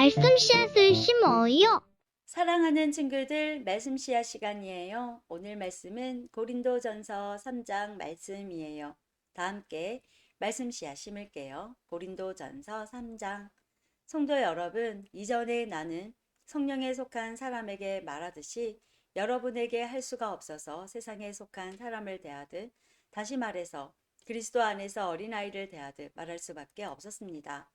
말씀 씨앗을 심어요. 사랑하는 친구들, 말씀 씨앗 시간이에요. 오늘 말씀은 고린도전서 3장 말씀이에요. 다 함께 말씀 씨앗 심을게요. 고린도전서 3장. 성도 여러분, 이전에 나는 성령에 속한 사람에게 말하듯이 여러분에게 할 수가 없어서 세상에 속한 사람을 대하듯, 다시 말해서 그리스도 안에서 어린아이를 대하듯 말할 수밖에 없었습니다.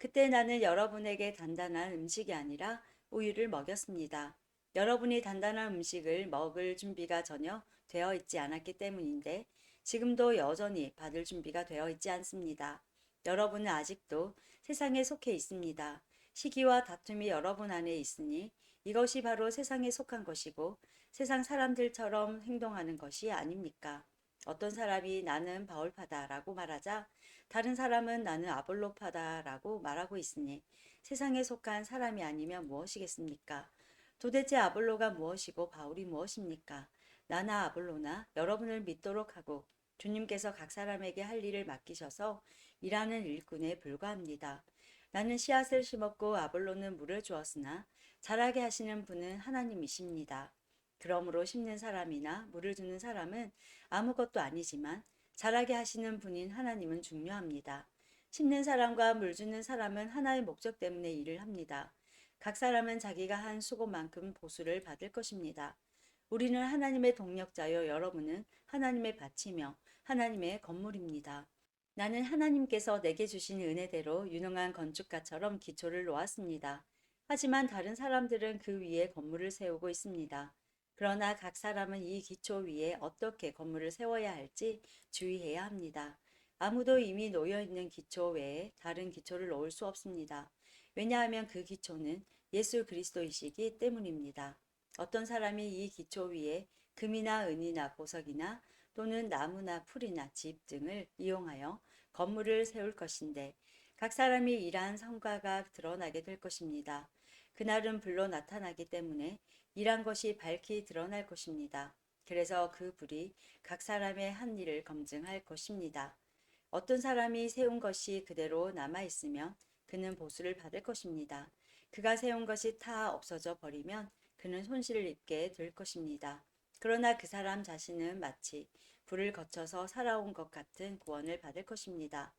그때 나는 여러분에게 단단한 음식이 아니라 우유를 먹였습니다. 여러분이 단단한 음식을 먹을 준비가 전혀 되어 있지 않았기 때문인데 지금도 여전히 받을 준비가 되어 있지 않습니다. 여러분은 아직도 세상에 속해 있습니다. 시기와 다툼이 여러분 안에 있으니 이것이 바로 세상에 속한 것이고 세상 사람들처럼 행동하는 것이 아닙니까? 어떤 사람이 나는 바울파다라고 말하자 다른 사람은 나는 아볼로파다라고 말하고 있으니 세상에 속한 사람이 아니면 무엇이겠습니까? 도대체 아볼로가 무엇이고 바울이 무엇입니까? 나나 아볼로나 여러분을 믿도록 하고 주님께서 각 사람에게 할 일을 맡기셔서 일하는 일꾼에 불과합니다. 나는 씨앗을 심었고 아볼로는 물을 주었으나 자라게 하시는 분은 하나님이십니다. 그러므로 심는 사람이나 물을 주는 사람은 아무것도 아니지만 자라게 하시는 분인 하나님은 중요합니다. 심는 사람과 물 주는 사람은 하나의 목적 때문에 일을 합니다. 각 사람은 자기가 한 수고만큼 보수를 받을 것입니다. 우리는 하나님의 동력자요, 여러분은 하나님의 밭이며 하나님의 건물입니다. 나는 하나님께서 내게 주신 은혜대로 유능한 건축가처럼 기초를 놓았습니다. 하지만 다른 사람들은 그 위에 건물을 세우고 있습니다. 그러나 각 사람은 이 기초 위에 어떻게 건물을 세워야 할지 주의해야 합니다. 아무도 이미 놓여 있는 기초 외에 다른 기초를 놓을 수 없습니다. 왜냐하면 그 기초는 예수 그리스도이시기 때문입니다. 어떤 사람이 이 기초 위에 금이나 은이나 보석이나 또는 나무나 풀이나 집 등을 이용하여 건물을 세울 것인데 각 사람이 일한 성과가 드러나게 될 것입니다. 그날은 불로 나타나기 때문에 일한 것이 밝히 드러날 것입니다. 그래서 그 불이 각 사람의 한 일을 검증할 것입니다. 어떤 사람이 세운 것이 그대로 남아있으면 그는 보수를 받을 것입니다. 그가 세운 것이 다 없어져 버리면 그는 손실을 입게 될 것입니다. 그러나 그 사람 자신은 마치 불을 거쳐서 살아온 것 같은 구원을 받을 것입니다.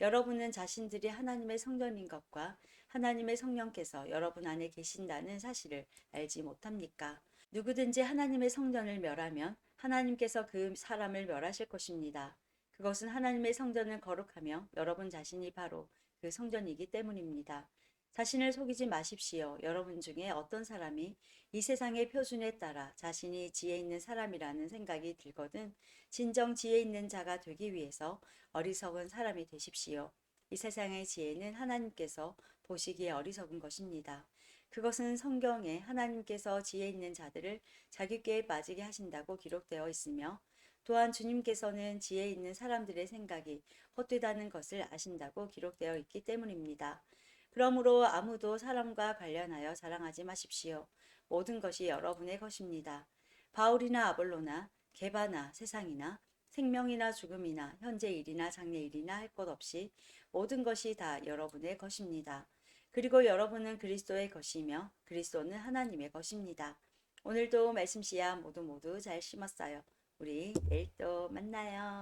여러분은 자신들이 하나님의 성전인 것과 하나님의 성령께서 여러분 안에 계신다는 사실을 알지 못합니까? 누구든지 하나님의 성전을 멸하면 하나님께서 그 사람을 멸하실 것입니다. 그것은 하나님의 성전을 거룩하며 여러분 자신이 바로 그 성전이기 때문입니다. 자신을 속이지 마십시오. 여러분 중에 어떤 사람이 이 세상의 표준에 따라 자신이 지혜 있는 사람이라는 생각이 들거든 진정 지혜 있는 자가 되기 위해서 어리석은 사람이 되십시오. 이 세상의 지혜는 하나님께서 보시기에 어리석은 것입니다. 그것은 성경에 하나님께서 지혜 있는 자들을 자기꾀에 빠지게 하신다고 기록되어 있으며 또한 주님께서는 지혜 있는 사람들의 생각이 헛되다는 것을 아신다고 기록되어 있기 때문입니다. 그러므로 아무도 사람과 관련하여 자랑하지 마십시오. 모든 것이 여러분의 것입니다. 바울이나 아볼로나 게바나 세상이나 생명이나 죽음이나 현재 일이나 장래 일이나 할 것 없이 모든 것이 다 여러분의 것입니다. 그리고 여러분은 그리스도의 것이며 그리스도는 하나님의 것입니다. 오늘도 말씀 씨앗 모두 잘 심었어요. 우리 내일 또 만나요.